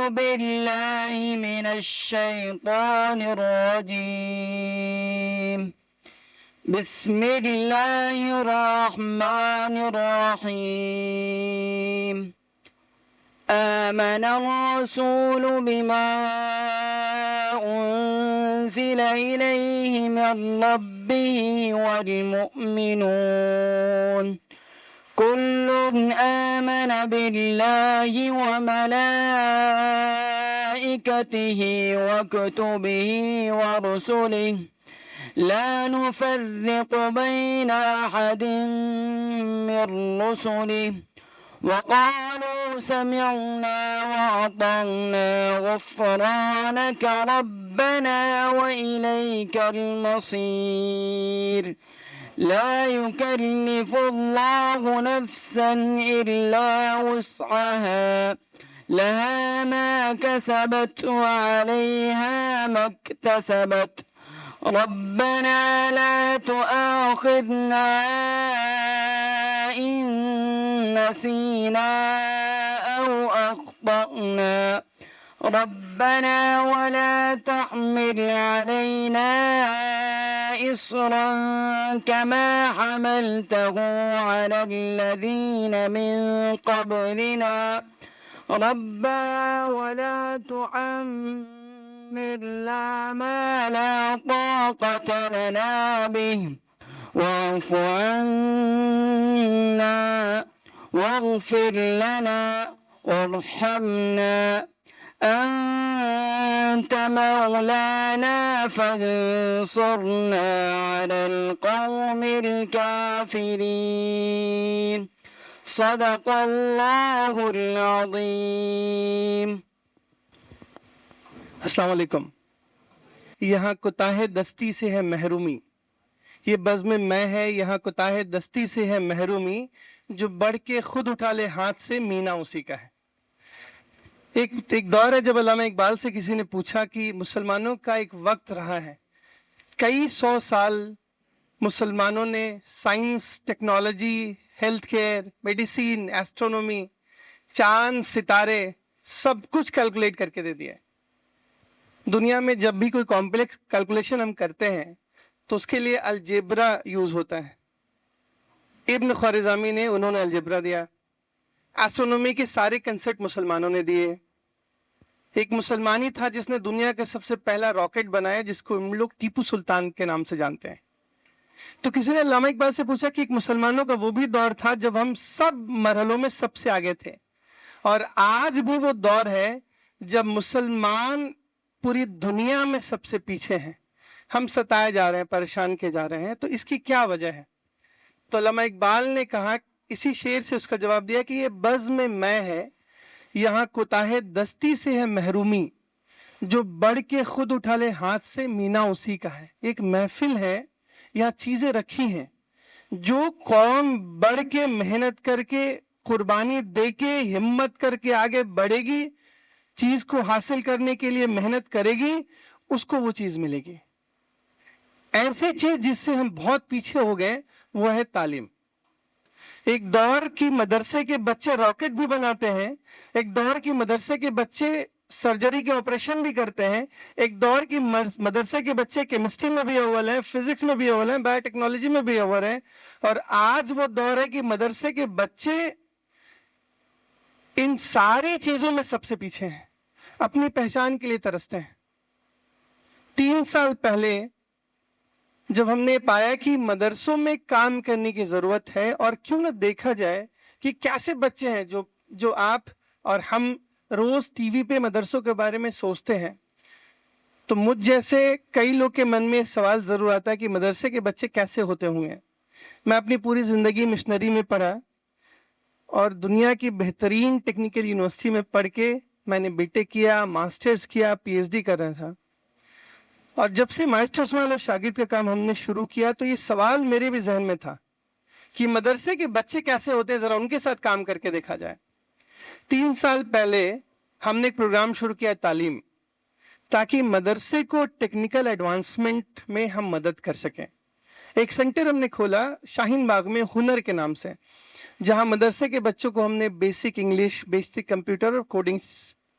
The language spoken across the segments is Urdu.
بالله من الشيطان الرجيم. بسم الله الرحمن الرحيم. آمن الرسول بما أنزل إليه من ربه والمؤمنون كل آمن بالله وملائكته وكتبه ورسله لا نفرق بين أحد من رسله وقالوا سمعنا وأطعنا غفرانك ربنا وإليك المصير. لا يكلف الله نفسا إلا وسعها لها ما كسبت وعليها ما اكتسبت ربنا لا تؤاخذنا إن نسينا أو أخطأنا ربنا ولا تحمل علينا إصرا كما حملته على الذين من قبلنا ربنا ولا تحملنا ما لا طاقة لنا به واعف عنا واغفر لنا وارحمنا أنت مولانا فانصرنا على القوم الكافرين. صدق اللہ العظیم. السلام علیکم. یہاں کوتاہ دستی سے ہے محرومی، یہ بزم میں ہے یہاں کوتاہ دستی سے ہے محرومی، جو بڑھ کے خود اٹھا لے ہاتھ سے مینا اسی کا ہے. ایک دور ہے جب علامہ اقبال سے کسی نے پوچھا کہ مسلمانوں کا ایک وقت رہا ہے، کئی 100 سال مسلمانوں نے science, technology, health care, medicine, astronomy, چاند، ستارے، سب کچھ کیلکولیٹ کر کے دے دیا ہے. دنیا میں جب بھی کوئی کمپلیکس کیلکولیشن ہم کرتے ہیں تو اس کے لیے الجبرا یوز ہوتا ہے. ابن خوارزمی نے انہوں نے الجبرا دیا. ایسٹرونومی کے سارے کنسپٹ مسلمانوں نے دیے. ایک مسلمانی تھا جس نے دنیا کا سب سے پہلا راکٹ بنایا، جس کو ہم لوگ ٹیپو سلطان کے نام سے جانتے ہیں. تو کسی نے علامہ اقبال سے پوچھا کہ ایک مسلمانوں کا وہ بھی دور تھا جب ہم سب مرحلوں میں سب سے آگے تھے، اور آج بھی وہ دور ہے جب مسلمان پوری دنیا میں سب سے پیچھے ہیں. ہم ستائے جا رہے ہیں، پریشان کیے جا رہے ہیں. تو اس کی کیا وجہ ہے؟ تو علامہ اقبال نے کہا، اسی شعر سے اس کا جواب دیا کہ یہ بزم میں ہے یہاں کوتاہ دستی سے ہے محرومی، جو بڑھ کے خود اٹھا لے ہاتھ سے مینا اسی کا ہے. ایک محفل ہے، یہاں چیزیں رکھی ہیں. جو قوم بڑھ کے محنت کر کے قربانی دے کے ہمت کر کے آگے بڑھے گی، چیز کو حاصل کرنے کے لیے محنت کرے گی، اس کو وہ چیز ملے گی. ایسے چیز جس سے ہم بہت پیچھے ہو گئے وہ ہے تعلیم. ایک دور کی مدرسے کے بچے راکٹ بھی بناتے ہیں، ایک دور کی مدرسے کے بچے سرجری کے آپریشن بھی کرتے ہیں، ایک دور کی مدرسے کے بچے کیمسٹری میں بھی اول ہیں، فزکس میں بھی اول ہیں، بایو ٹیکنالوجی میں بھی اول ہیں. اور آج وہ دور ہے کہ مدرسے کے بچے ان ساری چیزوں میں سب سے پیچھے ہیں، اپنی پہچان کے لیے ترستے ہیں. 3 سال پہلے جب ہم نے پایا کہ مدرسوں میں کام کرنے کی ضرورت ہے، اور کیوں نہ دیکھا جائے کہ کیسے بچے ہیں جو آپ اور ہم روز ٹی وی پہ مدرسوں کے بارے میں سوچتے ہیں، تو مجھ جیسے کئی لوگ کے من میں سوال ضرور آتا ہے کہ مدرسے کے بچے کیسے ہوتے ہوئے ہیں. میں اپنی پوری زندگی مشنری میں پڑھا اور دنیا کی بہترین ٹیکنیکل یونیورسٹی میں پڑھ کے میں نے بی ٹیک کیا، ماسٹرز کیا، پی ایچ ڈی کر رہا تھا. اور جب سے ماسٹر عثمان شاگرد کا کام ہم نے شروع کیا تو یہ سوال میرے بھی ذہن میں تھا کہ مدرسے کے بچے کیسے ہوتے ہیں، ذرا ان کے ساتھ کام کر کے دیکھا جائے. 3 سال پہلے ہم نے ایک پروگرام شروع کیا تعلیم، تاکہ مدرسے کو ٹیکنیکل ایڈوانسمنٹ میں ہم مدد کر سکیں. ایک سینٹر ہم نے کھولا شاہین باغ میں ہنر کے نام سے، جہاں مدرسے کے بچوں کو ہم نے بیسک انگلش، بیسک کمپیوٹر اور کوڈنگ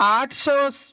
800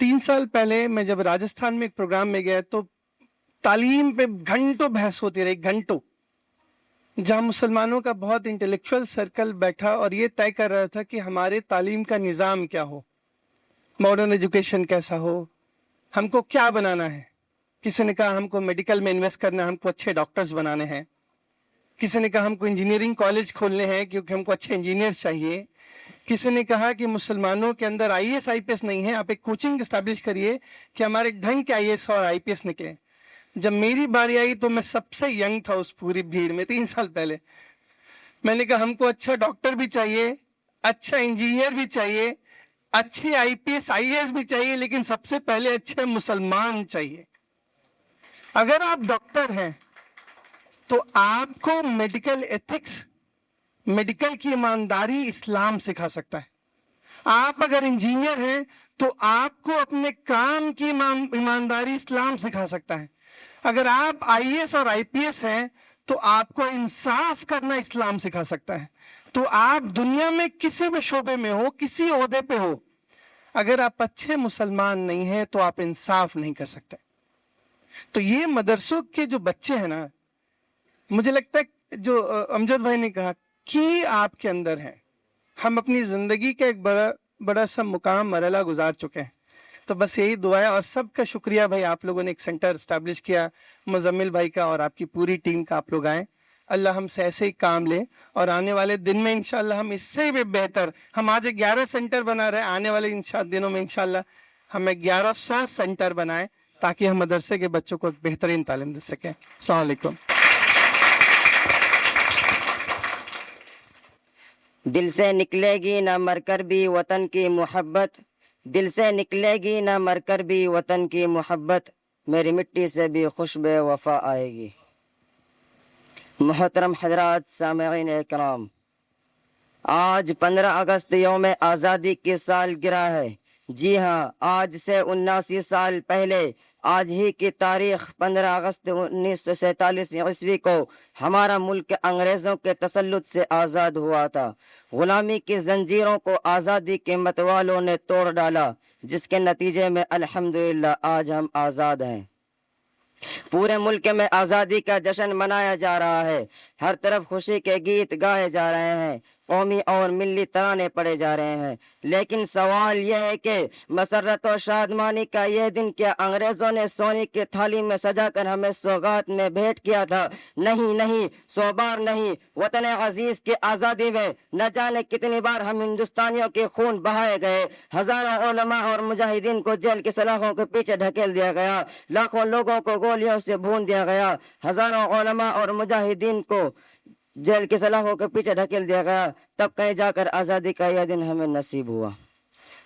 3 سال پہلے میں جب راجستھان میں ایک پروگرام میں گیا تو تعلیم پہ گھنٹوں بحث ہوتی رہی، گھنٹوں، جہاں مسلمانوں کا بہت انٹلیکچوئل سرکل بیٹھا اور یہ طے کر رہا تھا کہ ہمارے تعلیم کا نظام کیا ہو، ماڈرن ایجوکیشن کیسا ہو، ہم کو کیا بنانا ہے۔ کسی نے کہا ہم کو میڈیکل میں انویسٹ کرنا ہے، ہم کو اچھے ڈاکٹرز بنانے ہیں۔ کسی نے کہا ہم کو انجینئرنگ کالج کھولنے ہیں کیونکہ ہم کو اچھے انجینئرز چاہیے۔ کسی نے کہا کہ مسلمانوں کے اندر I S I P S نہیں ہے، آپ ایک کوچنگ اسٹیبلش کریے کہ ہمارے ڈھنگ کے آئی ایس اور آئی پی ایس نکلے۔ جب میری باری آئی تو میں سب سے ینگ تھا اس پوری بھیڑ میں، 3 سال پہلے۔ میں نے کہا ہم کو اچھا ڈاکٹر بھی چاہیے، اچھا انجینئر بھی چاہیے، اچھے آئی پی ایس آئی ایس بھی چاہیے، لیکن سب سے پہلے اچھے مسلمان چاہیے۔ اگر آپ ڈاکٹر ہیں تو آپ کو میڈیکل ایتھکس، میڈیکل کی ایمانداری اسلام سکھا سکتا ہے۔ آپ اگر انجینئر ہیں تو آپ کو اپنے کام کی ایمانداری اسلام سکھا سکتا ہے۔ اگر آپ آئی ایس اور آئی پی ایس ہیں تو آپ کو انصاف کرنا اسلام سکھا سکتا ہے۔ تو آپ دنیا میں کسی بھی شعبے میں ہو، کسی عہدے پہ ہو، اگر آپ اچھے مسلمان نہیں ہیں تو آپ انصاف نہیں کر سکتے۔ تو یہ مدرسوں کے جو بچے ہیں نا، مجھے لگتا ہے جو امجد بھائی نے کہا کہ آپ کے اندر ہے، ہم اپنی زندگی کا ایک بڑا سا مقام مرحلہ گزار چکے ہیں۔ تو بس یہی دعا ہے، اور سب کا شکریہ بھائی، آپ لوگوں نے ایک سینٹر اسٹیبلش کیا، مزمل بھائی کا اور آپ کی پوری ٹیم کا، آپ لوگ آئیں۔ اللہ ہم سے ایسے ہی کام لے، اور آنے والے دن میں انشاءاللہ ہم اس سے بھی بہتر، ہم آج 11 سینٹر بنا رہے ہیں، آنے والے دنوں میں انشاءاللہ ہم 1100 سینٹر بنائیں تاکہ ہم مدرسے کے بچوں کو ایک بہترین تعلیم دے سکیں۔ السلام علیکم۔ دل سے نکلے گی نہ مر کر بھی وطن کی محبت، دل سے نکلے گی نہ مر کر بھی وطن کی محبت، میری مٹی سے بھی خوشبو وفا آئے گی۔ محترم حضرات، سامعین اکرام، آج 15 اگست یوم آزادی کی سالگرہ ہے۔ جی ہاں، آج سے 79 سال پہلے آج ہی کی تاریخ 15 اگست 1947 عیسوی کو ہمارا ملک انگریزوں کے تسلط سے آزاد ہوا تھا۔ غلامی کی زنجیروں کو آزادی کے متوالوں نے توڑ ڈالا، جس کے نتیجے میں الحمدللہ آج ہم آزاد ہیں۔ پورے ملک میں آزادی کا جشن منایا جا رہا ہے، ہر طرف خوشی کے گیت گائے جا رہے ہیں، قومی اور ملی ترانے پڑے جا رہے ہیں۔ لیکن سوال یہ ہے کہ مسرت و شادمانی کا یہ دن کیا انگریزوں نے سونے کی تھالی میں سجا کر ہمیں سوغات میں بھیٹ کیا تھا؟ نہیں نہیں، 100 بار نہیں۔ وطن عزیز کی آزادی میں نہ جانے کتنی بار ہم ہندوستانیوں کے خون بہائے گئے، ہزاروں علماء اور مجاہدین کو جیل کی سلاخوں کے پیچھے ڈھکیل دیا گیا، لاکھوں لوگوں کو گولیوں سے بھون دیا گیا، ہزاروں علماء اور مجاہدین کو جیل کی سلاخوں کے پیچھے ڈھکیل دیا گیا، تب کہیں جا کر آزادی کا یہ دن ہمیں نصیب ہوا۔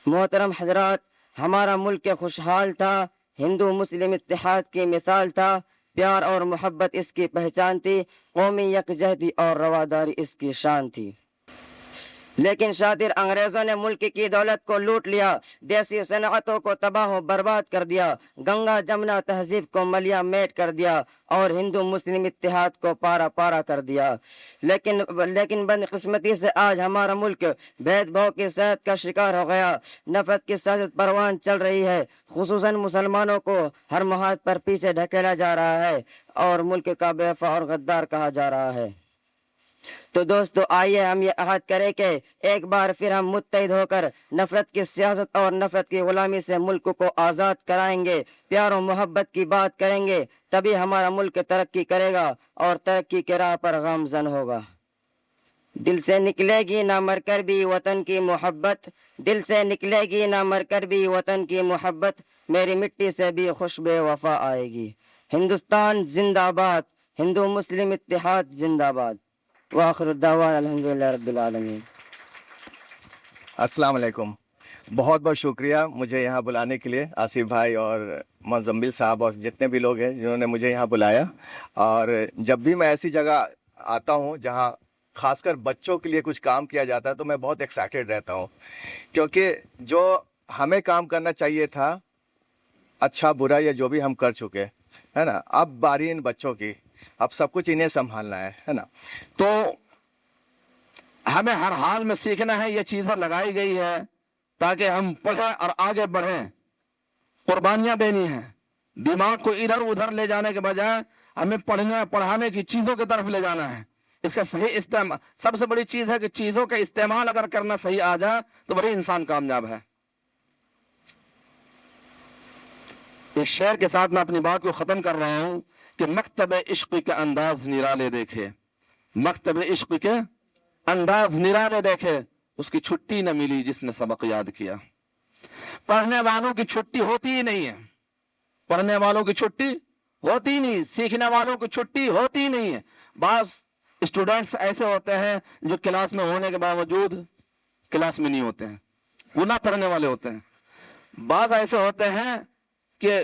محترم حضرات، ہمارا ملک خوشحال تھا، ہندو مسلم اتحاد کی مثال تھا، پیار اور محبت اس کی پہچان تھی، قومی یکجہتی اور رواداری اس کی شان تھی۔ لیکن شاطر انگریزوں نے ملک کی دولت کو لوٹ لیا، دیسی صنعتوں کو تباہ و برباد کر دیا، گنگا جمنا تہذیب کو ملیا میٹ کر دیا، اور ہندو مسلم اتحاد کو پارا پارا کر دیا۔ لیکن بدقسمتی سے آج ہمارا ملک بھید بھاؤ کی صحت کا شکار ہو گیا، نفرت کی سیاست پروان چل رہی ہے، خصوصاً مسلمانوں کو ہر محاذ پر پیچھے ڈھکیلا جا رہا ہے اور ملک کا بے وفا اور غدار کہا جا رہا ہے۔ تو دوستو، آئیے ہم یہ عہد کریں کہ ایک بار پھر ہم متحد ہو کر نفرت کی سیاست اور نفرت کی غلامی سے ملک کو آزاد کرائیں گے، پیار و محبت کی بات کریں گے، تبھی ہمارا ملک ترقی کرے گا اور ترقی کے راہ پر گامزن ہوگا۔ دل سے نکلے گی نہ مر کر بھی وطن کی محبت، دل سے نکلے گی نہ مر کر بھی وطن کی محبت، میری مٹی سے بھی خوشبو وفا آئے گی۔ ہندوستان زندہ باد، ہندو مسلم اتحاد زندہ باد۔ وآخر الدعوان الحمدللہ رب العالمین۔ السلام علیکم، بہت بہت شکریہ مجھے یہاں بلانے کے لیے، آصف بھائی اور مزمل صاحب اور جتنے بھی لوگ ہیں جنہوں نے مجھے یہاں بلایا۔ اور جب بھی میں ایسی جگہ آتا ہوں جہاں خاص کر بچوں کے لیے کچھ کام کیا جاتا ہے تو میں بہت ایکسائٹیڈ رہتا ہوں، کیونکہ جو ہمیں کام کرنا چاہیے تھا، اچھا برا یا جو بھی ہم کر چکے ہے نا، اب باری ان بچوں کی، اب سب کچھ انہیں سنبھالنا ہے نا۔ تو ہمیں ہر حال میں سیکھنا ہے، یہ چیزیں لگائی گئی ہے تاکہ ہم پڑھیں اور آگے بڑھیں۔ قربانیاں دینی ہیں. دماغ کو ادھر ادھر لے جانے کے بجائے ہمیں پڑھانے کی چیزوں کی طرف لے جانا ہے. اس کا صحیح استعمال سب سے بڑی چیز ہے کہ چیزوں کا استعمال اگر کرنا صحیح آ جائے تو بڑی انسان کامیاب ہے. اس شعر کے ساتھ میں اپنی بات کو ختم کر رہا ہوں کہ مکتب عشق کے انداز نرالے دیکھے, مکتب عشق کے انداز نرالے دیکھے, اس کی چھٹی نہ ملی جس نے سبق یاد کیا. پڑھنے والوں کی چھٹی ہوتی ہی نہیں ہے, پڑھنے والوں کی چھٹی ہوتی نہیں, سیکھنے والوں کی چھٹی ہوتی نہیں ہے. بعض اسٹوڈنٹس ایسے ہوتے ہیں جو کلاس میں ہونے کے باوجود کلاس میں نہیں ہوتے ہیں, وہ نہ پڑھنے والے ہوتے ہیں. بعض ایسے ہوتے ہیں کہ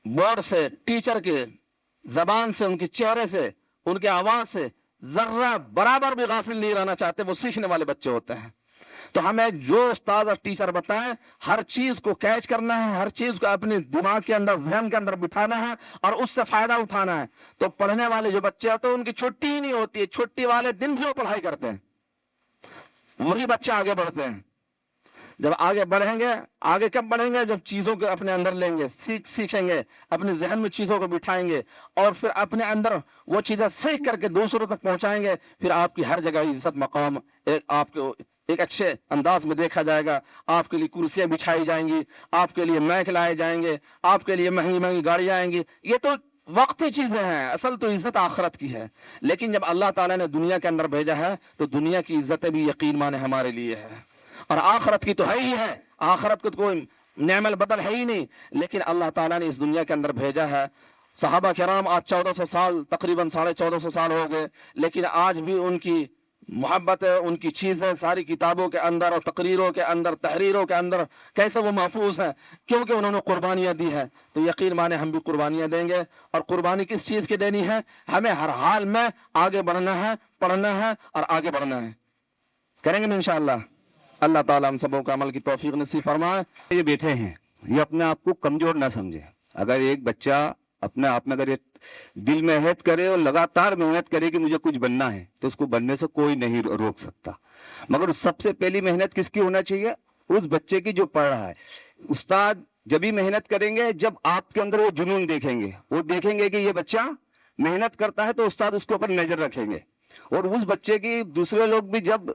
بورڈ سے, ٹیچر کے زبان سے, ان کے چہرے سے, ان کے آواز سے ذرہ برابر بھی غافل نہیں رہنا چاہتے, وہ سیکھنے والے بچے ہوتے ہیں. تو ہمیں جو استاد اور ٹیچر بتائیں ہر چیز کو کیچ کرنا ہے, ہر چیز کو اپنے دماغ کے اندر, ذہن کے اندر بٹھانا ہے اور اس سے فائدہ اٹھانا ہے. تو پڑھنے والے جو بچے ہوتے ہیں ان کی چھٹی ہی نہیں ہوتی ہے, چھٹی والے دن بھی وہ پڑھائی کرتے ہیں, وہی بچے آگے بڑھتے ہیں. جب آگے بڑھیں گے, آگے کب بڑھیں گے؟ جب چیزوں کو اپنے اندر لیں گے, سیکھیں گے, اپنے ذہن میں چیزوں کو بٹھائیں گے اور پھر اپنے اندر وہ چیزیں سیکھ کر کے دوسروں تک پہنچائیں گے. پھر آپ کی ہر جگہ عزت مقام آپ کو ایک اچھے انداز میں دیکھا جائے گا. آپ کے لیے کرسیاں بچھائی جائیں گی, آپ کے لیے مائک لائے جائیں گے, آپ کے لیے مہنگی مہنگی گاڑیاں آئیں گی. یہ تو وقتی چیزیں ہیں, اصل تو عزت آخرت کی ہے. لیکن جب اللہ تعالیٰ نے دنیا کے اندر بھیجا ہے تو دنیا کی عزتیں بھی یقین مانے ہمارے لیے ہے, اور آخرت کی تو ہے ہی ہے. آخرت کو تو کوئی نعم البدل ہے ہی نہیں, لیکن اللہ تعالیٰ نے اس دنیا کے اندر بھیجا ہے. صحابہ کرام آج 1400 سال, تقریباً 1450 سال ہو گئے, لیکن آج بھی ان کی محبت ہے, ان کی چیزیں ساری کتابوں کے اندر اور تقریروں کے اندر, تحریروں کے اندر کیسے وہ محفوظ ہیں, کیونکہ انہوں نے قربانیاں دی ہیں. تو یقین مانے ہم بھی قربانیاں دیں گے. اور قربانی کس چیز کی دینی ہے؟ ہمیں ہر حال میں آگے بڑھنا ہے, پڑھنا ہے اور آگے بڑھنا ہے. کریں گے انشاءاللہ. اللہ تعالیٰ ہم سبوں کا عمل کی توفیق نصیب فرمائے. یہ بیٹھے ہیں, یہ اپنے آپ کو کمزور نہ سمجھے. اگر ایک بچہ اپنے آپ میں اگر یہ دل میں عہد کرے اور لگاتار محنت کرے کہ مجھے کچھ بننا ہے, تو اس کو بننے سے کوئی نہیں روک سکتا. مگر سب سے پہلی محنت کس کی ہونا چاہیے؟ اس بچے کی جو پڑھ رہا ہے. استاد جب ہی محنت کریں گے جب آپ کے اندر وہ جنون دیکھیں گے, وہ دیکھیں گے کہ یہ بچہ محنت کرتا ہے, تو استاد اس کے اوپر نظر رکھیں گے. اور اس بچے کی دوسرے لوگ بھی جب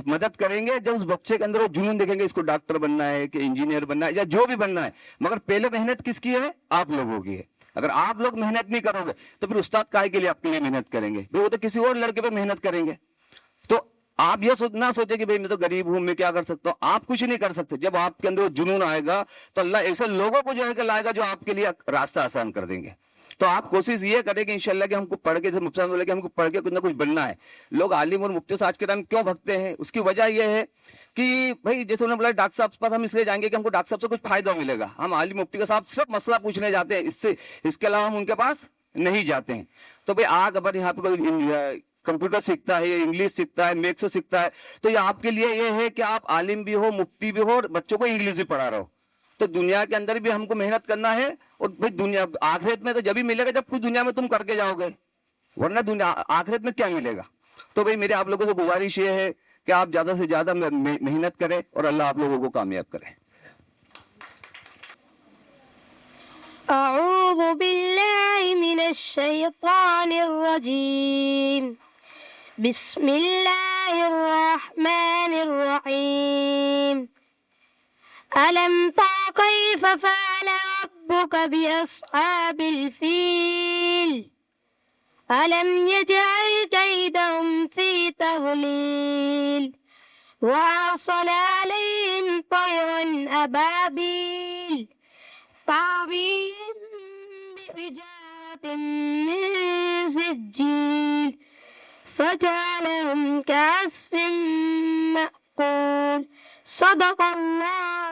مدد کریں گے, جب اس بچے کے اندر وہ جنون دیکھیں گے, اس کو ڈاکٹر بننا ہے کہ انجینئر بننا ہے یا جو بھی بننا ہے. مگر پہلے محنت کس کی ہے؟ آپ لوگوں کی ہے. اگر آپ لوگ محنت نہیں کرو گے تو پھر استاد کائے کے لیے آپ کے لیے محنت کریں گے؟ وہ تو کسی اور لڑکے پہ محنت کریں گے. تو آپ یہ نہ سوچے کہ بھئی میں تو غریب ہوں, میں کیا کر سکتا ہوں. آپ کچھ نہیں کر سکتے. جب آپ کے اندر جنون آئے گا تو اللہ ایسے لوگوں کو جو ہے کہ لائے گا جو آپ کے لیے راستہ آسان کر دیں گے. تو آپ کوشش یہ کریں کہ انشاءاللہ کہ ہم کو پڑھ کے سے مفتی صاحب کہ ہم کو پڑھ کے کچھ نہ کچھ بننا ہے. لوگ عالم اور مفتی سے آج کے ٹائم کیوں بھگتے ہیں؟ اس کی وجہ یہ ہے کہ بھائی جیسے انہوں نے بولا ڈاکٹر صاحب کے پاس ہم اس لیے جائیں گے کہ ہم کو ڈاکٹر صاحب سے کچھ فائدہ ملے گا. ہم عالم مفتی کے صاحب صرف مسئلہ پوچھنے جاتے ہیں, اس کے علاوہ ہم ان کے پاس نہیں جاتے ہیں. تو بھائی آج اگر یہاں پہ کوئی کمپیوٹر سیکھتا ہے, انگلش سیکھتا ہے, میتھس سیکھتا ہے, تو یہ آپ کے لیے یہ ہے کہ آپ عالم بھی ہو, مفتی بھی ہو اور بچوں کو انگلش بھی پڑھا رہا ہو. تو دنیا کے اندر بھی ہم کو محنت کرنا ہے. اور بھائی دنیا آخرت میں تو جب ہی ملے گا جب کچھ دنیا میں تم کر کے جاؤ گے, ورنہ دنیا آخرت میں کیا ملے گا. تو بھائی میرے آپ لوگوں سے گزارش یہ ہے کہ آپ زیادہ سے زیادہ محنت کریں اور اللہ آپ لوگوں کو کامیاب کرے. أعوذ بالله من الشيطان الرجيم. بسم الله الرحمن الرحيم. ألم تر كيف فعل ربك بأصحاب الفيل ألم يجعل كيدهم في تضليل وأرسل عليهم طيرا أبابيل ترميهم بحجارة من سجيل فجعلهم كعصف مأكول. صدق الله